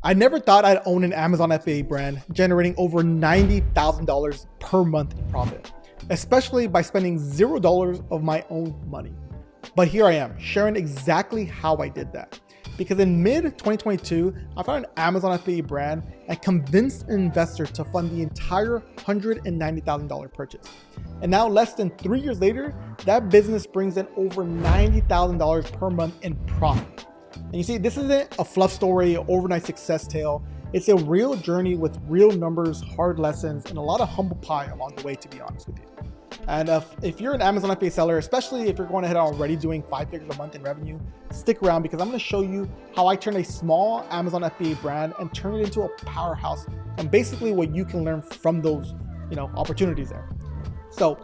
I never thought I'd own an Amazon FBA brand generating over $90,000 per month in profit, especially by spending $0 of my own money. But here I am sharing exactly how I did that. Because in mid-2022, I found an Amazon FBA brand and convinced an investor to fund the entire $190,000 purchase. And now less than 3 years later, that business brings in over $90,000 per month in profit. And you see, this isn't a fluff story, overnight success tale. It's a real journey with real numbers, hard lessons, and a lot of humble pie along the way, to be honest with you. And if you're an Amazon FBA seller, especially if you're going ahead already doing 5 figures a month in revenue, stick around because I'm going to show you how I turned a small Amazon FBA brand and turn it into a powerhouse, and basically what you can learn from those, opportunities there. So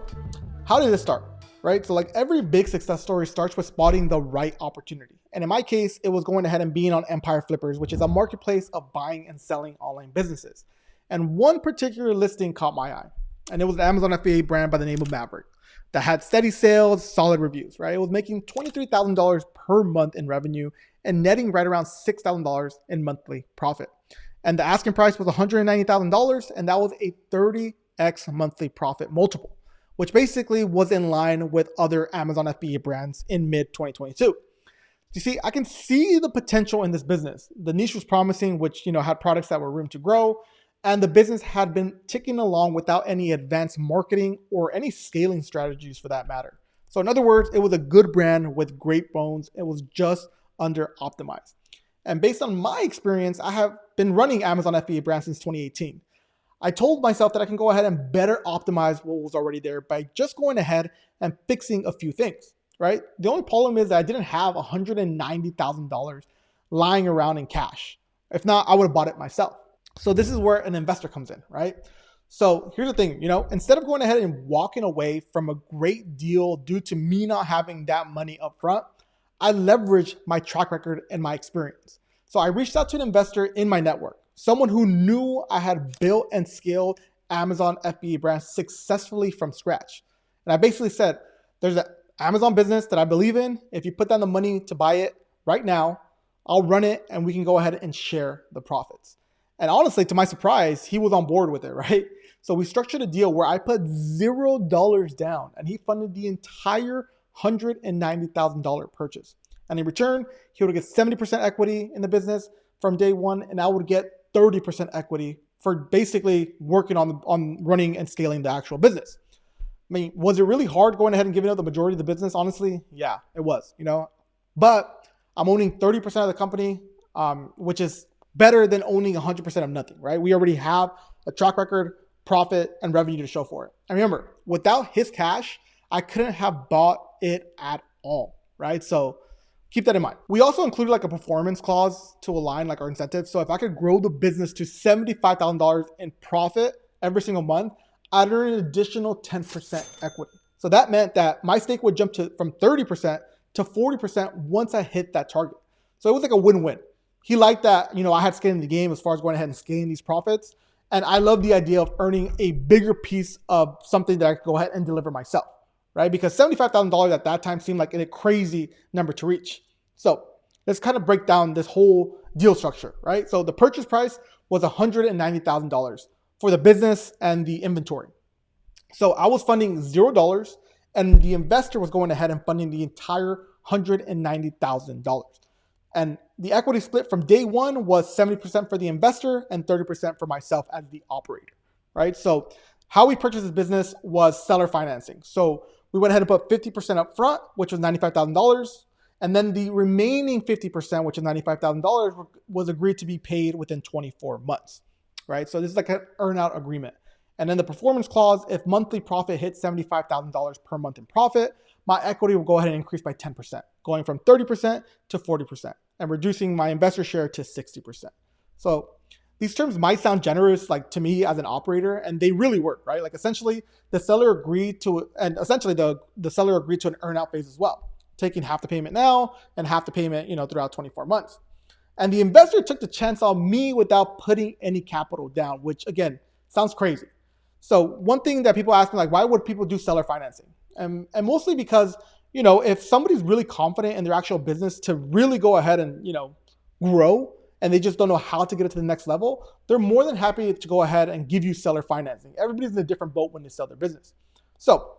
how did this start? Right? So like every big success story starts with spotting the right opportunity. And in my case, it was going ahead and being on Empire Flippers, which is a marketplace of buying and selling online businesses. And one particular listing caught my eye. And it was an Amazon FBA brand by the name of Maverick that had steady sales, solid reviews, right? It was making $23,000 per month in revenue and netting right around $6,000 in monthly profit. And the asking price was $190,000, and that was a 30x monthly profit multiple, which basically was in line with other Amazon FBA brands in mid-2022. You see, I can see the potential in this business. The niche was promising, which had products that were room to grow, and the business had been ticking along without any advanced marketing or any scaling strategies for that matter. So in other words, it was a good brand with great bones. It was just under optimized. And based on my experience, I have been running Amazon FBA brands since 2018. I told myself that I can go ahead and better optimize what was already there by just going ahead and fixing a few things, right? The only problem is that I didn't have $190,000 lying around in cash. If not, I would have bought it myself. So this is where an investor comes in, right? So here's the thing, instead of going ahead and walking away from a great deal due to me not having that money up front, I leveraged my track record and my experience. So I reached out to an investor in my network, someone who knew I had built and scaled Amazon FBA brands successfully from scratch. And I basically said, there's an Amazon business that I believe in. If you put down the money to buy it right now, I'll run it and we can go ahead and share the profits. And honestly, to my surprise, he was on board with it, right? So we structured a deal where I put $0 down and he funded the entire $190,000 purchase. And in return, he would get 70% equity in the business from day one, and I would get 30% equity for basically working on running and scaling the actual business. I mean, was it really hard going ahead and giving up the majority of the business? Honestly, yeah, it was, but I'm owning 30% of the company, which is better than owning 100% of nothing, right? We already have a track record, profit, and revenue to show for it. And remember, without his cash, I couldn't have bought it at all, right? So keep that in mind. We also included like a performance clause to align like our incentives. So if I could grow the business to $75,000 in profit every single month, I'd earn an additional 10% equity. So that meant that my stake would jump from 30% to 40% once I hit that target. So it was like a win-win. He liked that, I had skin in the game as far as going ahead and scaling these profits. And I love the idea of earning a bigger piece of something that I could go ahead and deliver myself, right? Because $75,000 at that time seemed like a crazy number to reach. So let's kind of break down this whole deal structure, right? So the purchase price was $190,000 for the business and the inventory. So I was funding $0 and the investor was going ahead and funding the entire $190,000. And the equity split from day one was 70% for the investor and 30% for myself as the operator, right? So how we purchased this business was seller financing. So we went ahead and put 50% up front, which was $95,000. And then the remaining 50%, which is $95,000, was agreed to be paid within 24 months, right? So this is like an earn-out agreement. And then the performance clause, if monthly profit hits $75,000 per month in profit, my equity will go ahead and increase by 10%, going from 30% to 40% and reducing my investor share to 60%. So these terms might sound generous, like to me as an operator, and they really work, right? Like essentially the seller agreed to, and essentially the seller agreed to an earn-out phase as well, taking half the payment now and half the payment, throughout 24 months. And the investor took the chance on me without putting any capital down, which again, sounds crazy. So one thing that people ask me, like, why would people do seller financing? And mostly because, if somebody's really confident in their actual business to really go ahead and, grow, and they just don't know how to get it to the next level, they're more than happy to go ahead and give you seller financing. Everybody's in a different boat when they sell their business. So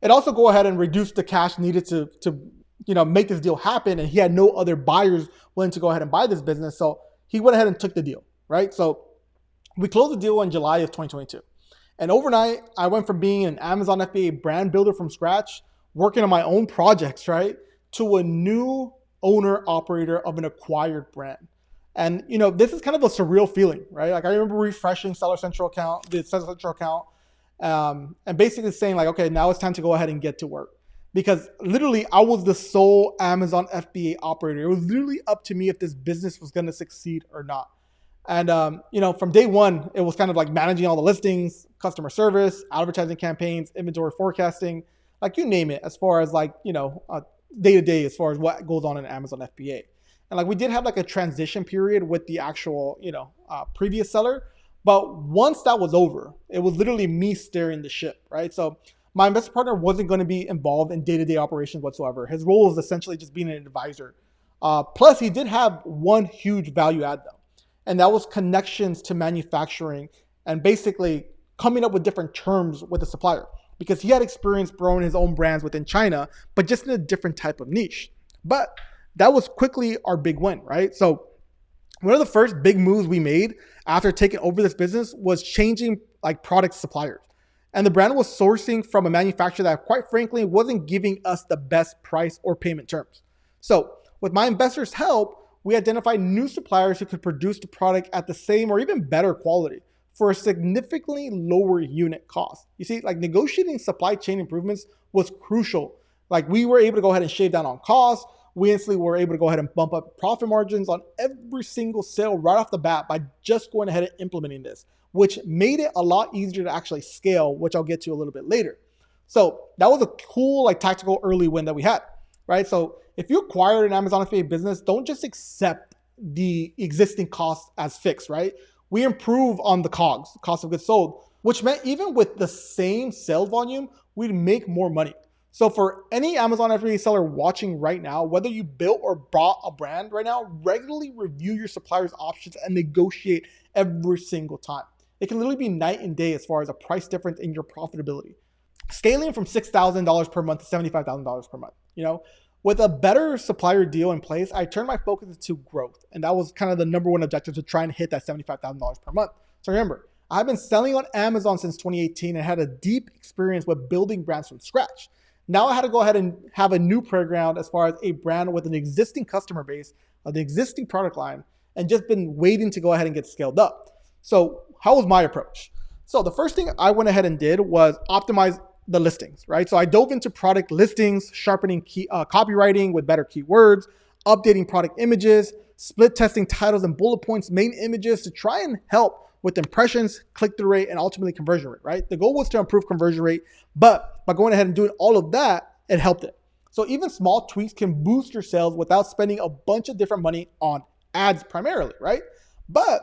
it also go ahead and reduce the cash needed to make this deal happen. And he had no other buyers willing to go ahead and buy this business. So he went ahead and took the deal, right? So we closed the deal in July of 2022. And overnight, I went from being an Amazon FBA brand builder from scratch, working on my own projects, right, to a new owner operator of an acquired brand. And, this is kind of a surreal feeling, right? Like I remember refreshing the Seller Central account, and basically saying like, okay, now it's time to go ahead and get to work. Because literally I was the sole Amazon FBA operator. It was literally up to me if this business was going to succeed or not. And, from day one, it was kind of like managing all the listings, customer service, advertising campaigns, inventory forecasting, like you name it, as far as like, day to day, as far as what goes on in Amazon FBA. And like we did have like a transition period with the actual, previous seller. But once that was over, it was literally me steering the ship, right? So my investor partner wasn't going to be involved in day-to-day operations whatsoever. His role was essentially just being an advisor. Plus, he did have one huge value add though, and that was connections to manufacturing and basically coming up with different terms with the supplier, because he had experience growing his own brands within China, but just in a different type of niche. But that was quickly our big win, right? So one of the first big moves we made after taking over this business was changing like product suppliers. And the brand was sourcing from a manufacturer that quite frankly wasn't giving us the best price or payment terms. So with my investors' help, we identified new suppliers who could produce the product at the same or even better quality for a significantly lower unit cost. You see, like negotiating supply chain improvements was crucial. Like we were able to go ahead and shave down on costs. We instantly were able to go ahead and bump up profit margins on every single sale right off the bat by just going ahead and implementing this, which made it a lot easier to actually scale, which I'll get to a little bit later. So that was a cool, like tactical early win that we had, right? So if you acquired an Amazon FBA business, don't just accept the existing costs as fixed, right? We improve on the COGS, cost of goods sold, which meant even with the same sales volume, we'd make more money. So for any Amazon FBA seller watching right now, whether you built or bought a brand right now, regularly review your supplier's options and negotiate every single time. It can literally be night and day as far as a price difference in your profitability. Scaling from $6,000 per month to $75,000 per month, with a better supplier deal in place, I turned my focus to growth. And that was kind of the number one objective, to try and hit that $75,000 per month. So remember, I've been selling on Amazon since 2018 and had a deep experience with building brands from scratch. Now I had to go ahead and have a new playground as far as a brand with an existing customer base, an existing product line, and just been waiting to go ahead and get scaled up. So how was my approach? So the first thing I went ahead and did was optimize the listings, right? So I dove into product listings, sharpening copywriting with better keywords, updating product images, split testing titles and bullet points, main images to try and help with impressions, click-through rate, and ultimately conversion rate, right? The goal was to improve conversion rate, but by going ahead and doing all of that, it helped it. So even small tweaks can boost your sales without spending a bunch of different money on ads primarily, right? But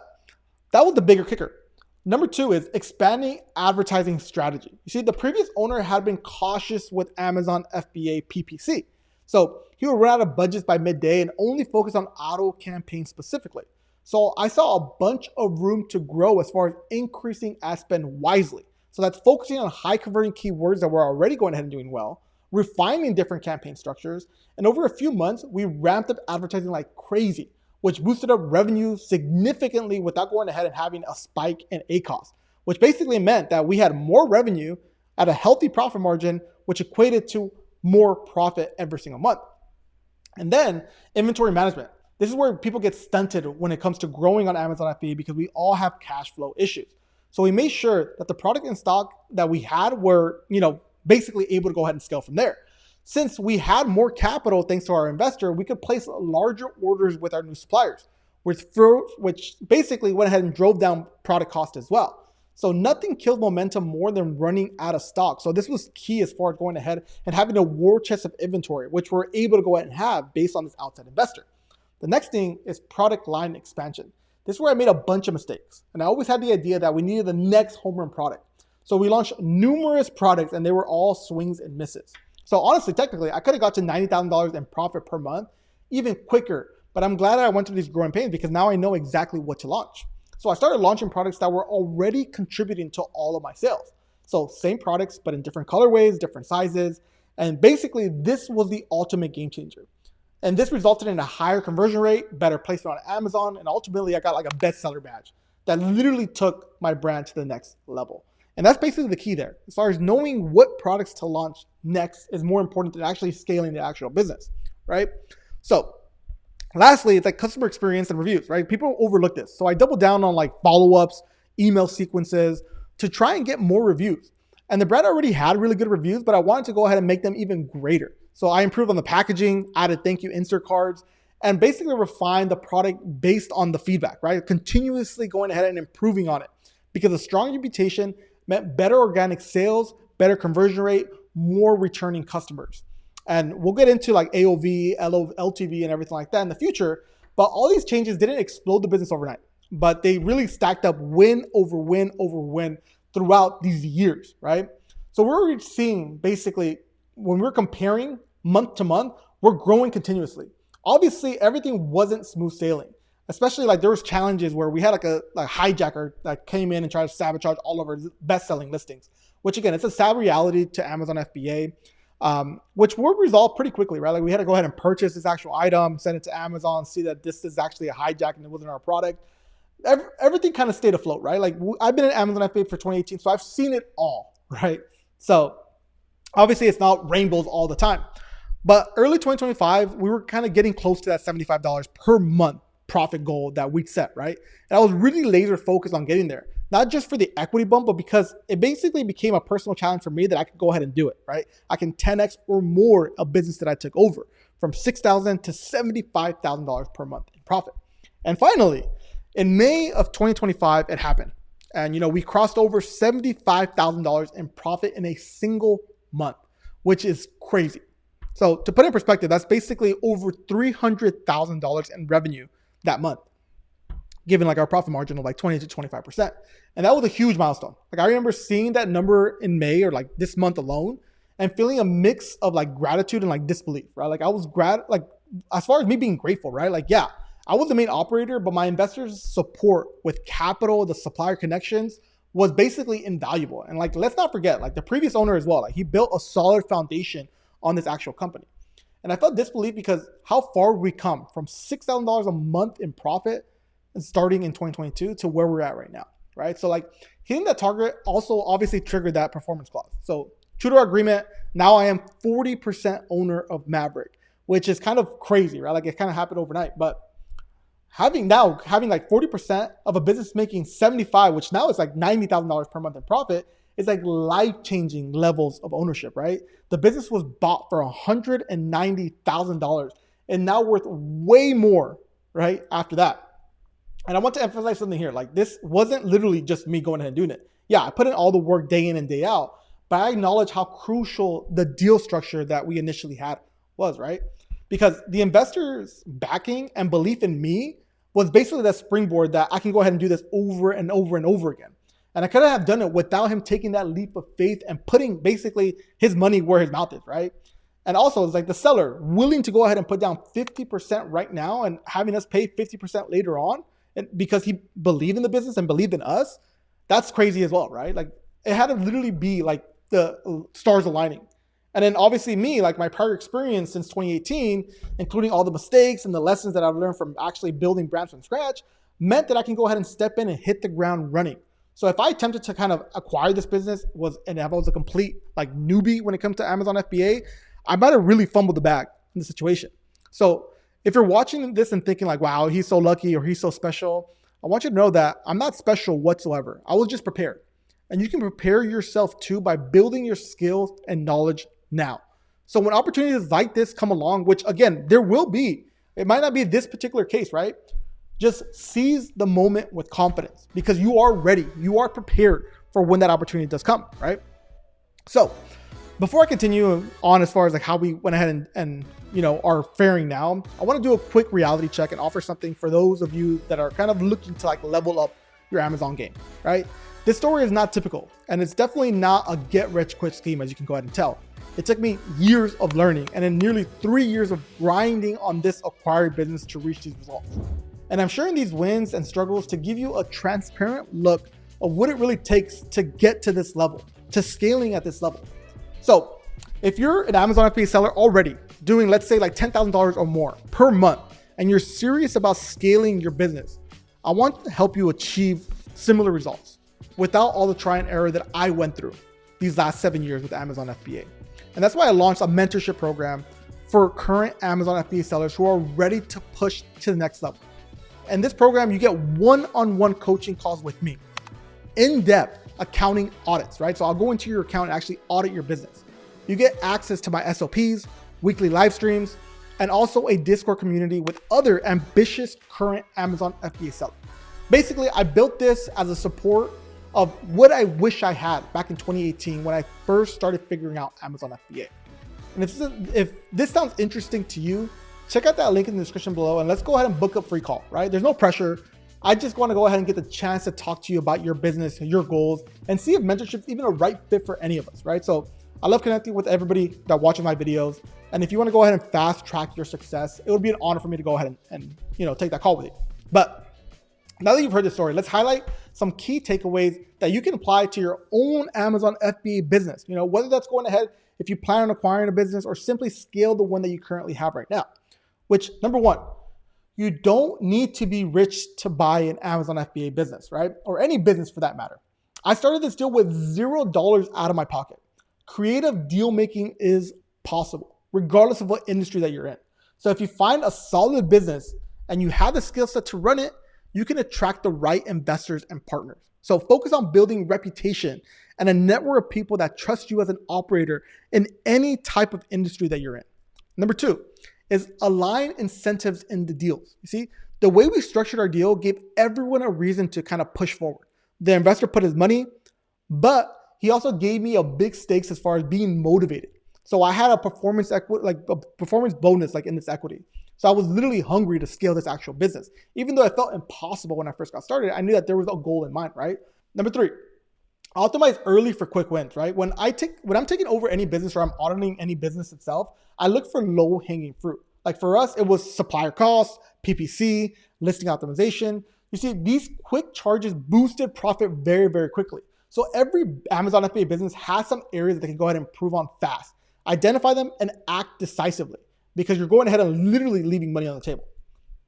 that was the bigger kicker. Number two is expanding advertising strategy. You see, the previous owner had been cautious with Amazon FBA PPC. So he would run out of budgets by midday and only focus on auto campaigns specifically. So I saw a bunch of room to grow as far as increasing ad spend wisely. So that's focusing on high converting keywords that we're already going ahead and doing well, refining different campaign structures. And over a few months, we ramped up advertising like crazy, which boosted up revenue significantly without going ahead and having a spike in ACoS, which basically meant that we had more revenue at a healthy profit margin, which equated to more profit every single month. And then inventory management. This is where people get stunted when it comes to growing on Amazon FBA because we all have cash flow issues. So we made sure that the product in stock that we had were, basically able to go ahead and scale from there. Since we had more capital thanks to our investor, we could place larger orders with our new suppliers, which basically went ahead and drove down product cost as well. So nothing killed momentum more than running out of stock. So this was key as far as going ahead and having a war chest of inventory, which we're able to go ahead and have based on this outside investor. The next thing is product line expansion. This is where I made a bunch of mistakes. And I always had the idea that we needed the next home run product. So we launched numerous products and they were all swings and misses. So honestly, technically, I could have got to $90,000 in profit per month even quicker, But I'm glad that I went through these growing pains because now I know exactly what to launch. So I started launching products that were already contributing to all of my sales. So same products, but in different colorways, different sizes. And basically this was the ultimate game changer. And this resulted in a higher conversion rate, better placement on Amazon, and ultimately I got like a bestseller badge that literally took my brand to the next level. And that's basically the key there. As far as knowing what products to launch next is more important than actually scaling the actual business, right? So lastly, it's like customer experience and reviews, right? People overlook this. So I doubled down on like follow-ups, email sequences to try and get more reviews. And the brand already had really good reviews, but I wanted to go ahead and make them even greater. So I improved on the packaging, added thank you insert cards, and basically refined the product based on the feedback, right? Continuously going ahead and improving on it because a strong reputation meant better organic sales, better conversion rate, more returning customers. And we'll get into like AOV, LTV, and everything like that in the future. But all these changes didn't explode the business overnight, but they really stacked up win over win over win throughout these years, right? So we're seeing basically when we're comparing month to month, we're growing continuously. Obviously, everything wasn't smooth sailing, especially like there was challenges where we had like a hijacker that came in and tried to sabotage all of our best-selling listings, which again, it's a sad reality to Amazon FBA, which were resolved pretty quickly, right? Like we had to go ahead and purchase this actual item, send it to Amazon, see that this is actually a hijack and it wasn't our product. Everything kind of stayed afloat, right? Like I've been at Amazon FBA for 2018, so I've seen it all, right? So obviously it's not rainbows all the time. But early 2025, we were kind of getting close to that $75 per month profit goal that we set, right? And I was really laser focused on getting there, not just for the equity bump, but because it basically became a personal challenge for me that I could go ahead and do it, right? I can 10x or more a business that I took over from $6,000 to $75,000 per month in profit. And finally, in May of 2025, it happened. And, we crossed over $75,000 in profit in a single month, which is crazy. So to put it in perspective, that's basically over $300,000 in revenue that month, given like our profit margin of like 20 to 25%. And that was a huge milestone. Like I remember seeing that number in May or like this month alone and feeling a mix of like gratitude and like disbelief, right? Like I was like as far as me being grateful, right? Like, yeah, I was the main operator, but my investors' support with capital, the supplier connections was basically invaluable. And like, let's not forget, like the previous owner as well, like he built a solid foundation on this actual company. And I felt disbelief because how far we come from $6,000 a month in profit and starting in 2022 to where we're at right now, right? So like hitting that target also obviously triggered that performance clause. So true to our agreement, now I am 40% owner of Maverick, which is kind of crazy, right? Like it kind of happened overnight, but having like 40% of a business making 75, which now is like $90,000 per month in profit, is like life-changing levels of ownership, right? The business was bought for $190,000 and now worth way more, right? After that. And I want to emphasize something here. Like this wasn't literally just me going ahead and doing it. Yeah, I put in all the work day in and day out, but I acknowledge how crucial the deal structure that we initially had was, right? Because the investors' backing and belief in me was basically that springboard that I can go ahead and do this over and over and over again. And I couldn't have done it without him taking that leap of faith and putting basically his money where his mouth is, right? And also it's like the seller willing to go ahead and put down 50% right now and having us pay 50% later on, and because he believed in the business and believed in us. That's crazy as well, right? Like it had to literally be like the stars aligning. And then obviously me, like my prior experience since 2018, including all the mistakes and the lessons that I've learned from actually building brands from scratch, meant that I can go ahead and step in and hit the ground running. So if I attempted to kind of acquire this business and if I was a complete like newbie when it comes to Amazon FBA, I might have really fumbled the bag in the situation. So if you're watching this and thinking like, wow, he's so lucky or he's so special, I want you to know that I'm not special whatsoever. I was just prepared. And you can prepare yourself too by building your skills and knowledge now. So when opportunities like this come along, which again, there will be, it might not be this particular case, right? Just seize the moment with confidence because you are ready. You are prepared for when that opportunity does come, right? So before I continue on as far as like how we went ahead and are faring now, I want to do a quick reality check and offer something for those of you that are kind of looking to like level up your Amazon game, right? This story is not typical and it's definitely not a get rich quick scheme, as you can go ahead and tell. It took me years of learning and then nearly 3 years of grinding on this acquired business to reach these results. And I'm sharing these wins and struggles to give you a transparent look of what it really takes to get to this level, to scaling at this level. So if you're an Amazon FBA seller already doing, let's say like $10,000 or more per month, and you're serious about scaling your business, I want to help you achieve similar results without all the try and error that I went through these last 7 years with Amazon FBA. And that's why I launched a mentorship program for current Amazon FBA sellers who are ready to push to the next level. In this program, you get one-on-one coaching calls with me, in-depth accounting audits, right? So I'll go into your account and actually audit your business. You get access to my SOPs, weekly live streams, and also a Discord community with other ambitious current Amazon FBA sellers. Basically, I built this as a support of what I wish I had back in 2018 when I first started figuring out Amazon FBA. And if this sounds interesting to you, check out that link in the description below and let's go ahead and book a free call, right? There's no pressure. I just want to go ahead and get the chance to talk to you about your business, your goals, and see if mentorship is even a right fit for any of us, right? So I love connecting with everybody that watches my videos. And if you want to go ahead and fast track your success, it would be an honor for me to go ahead and take that call with you. But now that you've heard the story, let's highlight some key takeaways that you can apply to your own Amazon FBA business. Whether that's going ahead, if you plan on acquiring a business or simply scale the one that you currently have right now. Which, number one, you don't need to be rich to buy an Amazon FBA business, right? Or any business for that matter. I started this deal with $0 out of my pocket. Creative deal making is possible, regardless of what industry that you're in. So if you find a solid business and you have the skill set to run it, you can attract the right investors and partners. So focus on building reputation and a network of people that trust you as an operator in any type of industry that you're in. Number two is align incentives in the deals. You see, the way we structured our deal gave everyone a reason to kind of push forward. The investor put his money, but he also gave me a big stakes as far as being motivated. So I had a performance equity, like a performance bonus, like in this equity. So I was literally hungry to scale this actual business. Even though it felt impossible when I first got started, I knew that there was a goal in mind, right? Number three, optimize early for quick wins, right? When I'm taking over any business or I'm auditing any business itself, I look for low hanging fruit. Like for us, it was supplier costs, PPC, listing optimization. You see, these quick charges boosted profit very, very quickly. So every Amazon FBA business has some areas that they can go ahead and improve on fast. Identify them and act decisively because you're going ahead and literally leaving money on the table.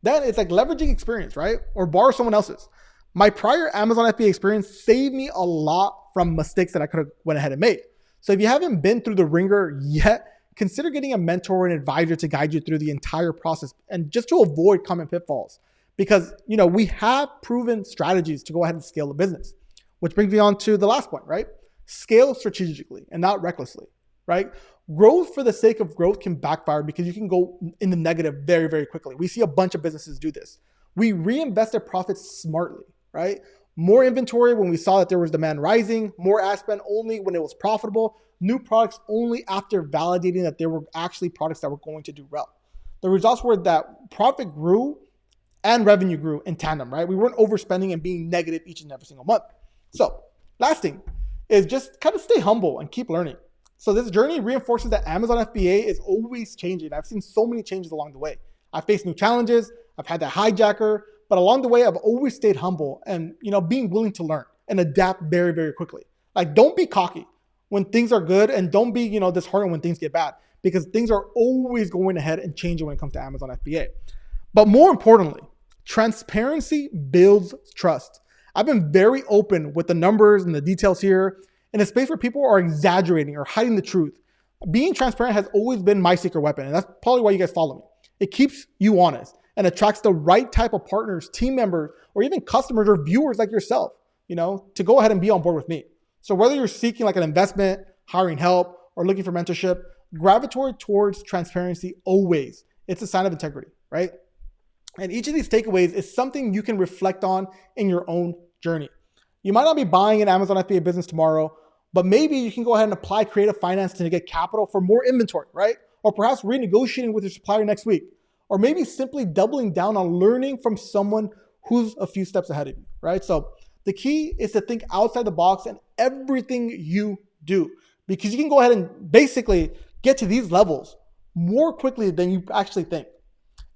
Then it's like leveraging experience, right? Or borrow someone else's. My prior Amazon FBA experience saved me a lot from mistakes that I could have went ahead and made. So if you haven't been through the ringer yet, consider getting a mentor and advisor to guide you through the entire process and just to avoid common pitfalls. Because, we have proven strategies to go ahead and scale the business, which brings me on to the last point, right? Scale strategically and not recklessly, right? Growth for the sake of growth can backfire because you can go in the negative very, very quickly. We see a bunch of businesses do this. We reinvested profits smartly, right? More inventory when we saw that there was demand rising, more ad spend only when it was profitable, new products only after validating that there were actually products that were going to do well. The results were that profit grew and revenue grew in tandem, right? We weren't overspending and being negative each and every single month. So last thing is just kind of stay humble and keep learning. So this journey reinforces that Amazon FBA is always changing. I've seen so many changes along the way. I've faced new challenges. I've had that hijacker, but along the way, I've always stayed humble and, being willing to learn and adapt very, very quickly. Like, don't be cocky when things are good and don't be, disheartened when things get bad because things are always going ahead and changing when it comes to Amazon FBA. But more importantly, transparency builds trust. I've been very open with the numbers and the details here in a space where people are exaggerating or hiding the truth. Being transparent has always been my secret weapon, and that's probably why you guys follow me. It keeps you honest and attracts the right type of partners, team members, or even customers or viewers like yourself, to go ahead and be on board with me. So whether you're seeking like an investment, hiring help, or looking for mentorship, gravitate towards transparency always. It's a sign of integrity, right? And each of these takeaways is something you can reflect on in your own journey. You might not be buying an Amazon FBA business tomorrow, but maybe you can go ahead and apply creative finance to get capital for more inventory, right? Or perhaps renegotiating with your supplier next week. Or maybe simply doubling down on learning from someone who's a few steps ahead of you, right? So the key is to think outside the box in everything you do, because you can go ahead and basically get to these levels more quickly than you actually think.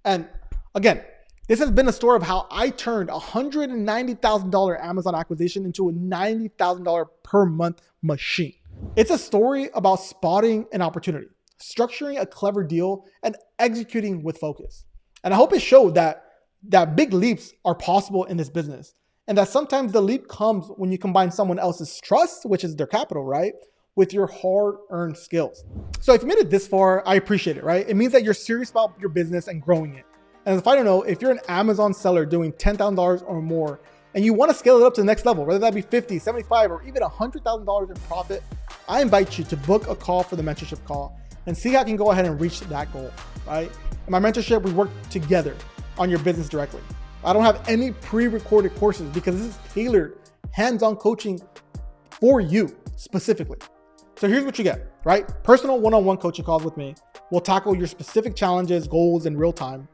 And again, this has been a story of how I turned $190,000 Amazon acquisition into a $90,000 per month machine. It's a story about spotting an opportunity, structuring a clever deal, and executing with focus. And I hope it showed that big leaps are possible in this business, and that sometimes the leap comes when you combine someone else's trust, which is their capital, right, with your hard-earned skills. So if you made it this far, I appreciate it, right? It means that you're serious about your business and growing it. And if I don't know, if you're an Amazon seller doing $10,000 or more, and you want to scale it up to the next level, whether that be 50, 75, or even $100,000 in profit, I invite you to book a call for the mentorship call and see how I can go ahead and reach that goal, right? In my mentorship, we work together on your business directly. I don't have any pre-recorded courses because this is tailored hands-on coaching for you specifically. So here's what you get, right? Personal one-on-one coaching calls with me. We'll tackle your specific challenges, goals in real time.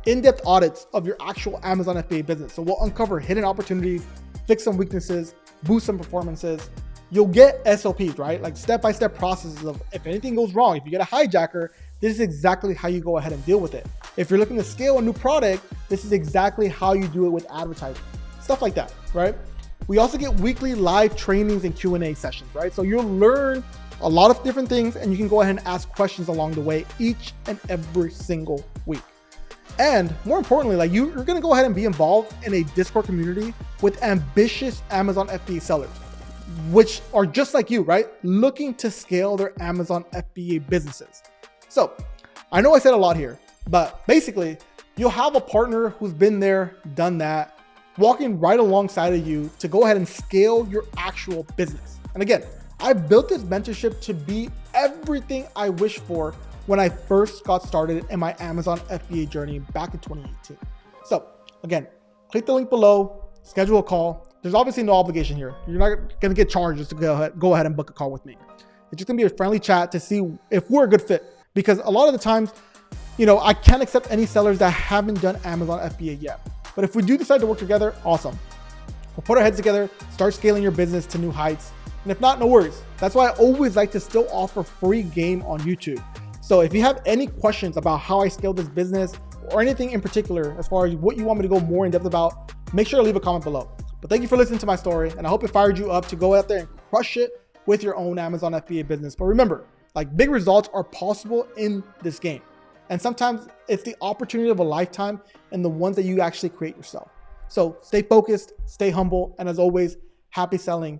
In-depth audits of your actual Amazon FBA business. So we'll uncover hidden opportunities, fix some weaknesses, boost some performances. You'll get SOPs, right? Like step-by-step processes of if anything goes wrong, if you get a hijacker, this is exactly how you go ahead and deal with it. If you're looking to scale a new product, this is exactly how you do it with advertising, stuff like that, right? We also get weekly live trainings and Q&A sessions, right? So you'll learn a lot of different things and you can go ahead and ask questions along the way each and every single week. And more importantly, like you're going to go ahead and be involved in a Discord community with ambitious Amazon FBA sellers, which are just like you, right? Looking to scale their Amazon FBA businesses. So I know I said a lot here, but basically you'll have a partner who's been there, done that, walking right alongside of you to go ahead and scale your actual business. And again, I built this mentorship to be everything I wished for when I first got started in my Amazon FBA journey back in 2018. So again, click the link below, schedule a call. There's obviously no obligation here. You're not gonna get charged just to go ahead and book a call with me. It's just gonna be a friendly chat to see if we're a good fit. Because a lot of the times, I can't accept any sellers that haven't done Amazon FBA yet. But if we do decide to work together, awesome. We'll put our heads together, start scaling your business to new heights. And if not, no worries. That's why I always like to still offer free game on YouTube. So if you have any questions about how I scale this business or anything in particular, as far as what you want me to go more in depth about, make sure to leave a comment below. But thank you for listening to my story. And I hope it fired you up to go out there and crush it with your own Amazon FBA business. But remember, big results are possible in this game. And sometimes it's the opportunity of a lifetime and the ones that you actually create yourself. So stay focused, stay humble, and as always, happy selling.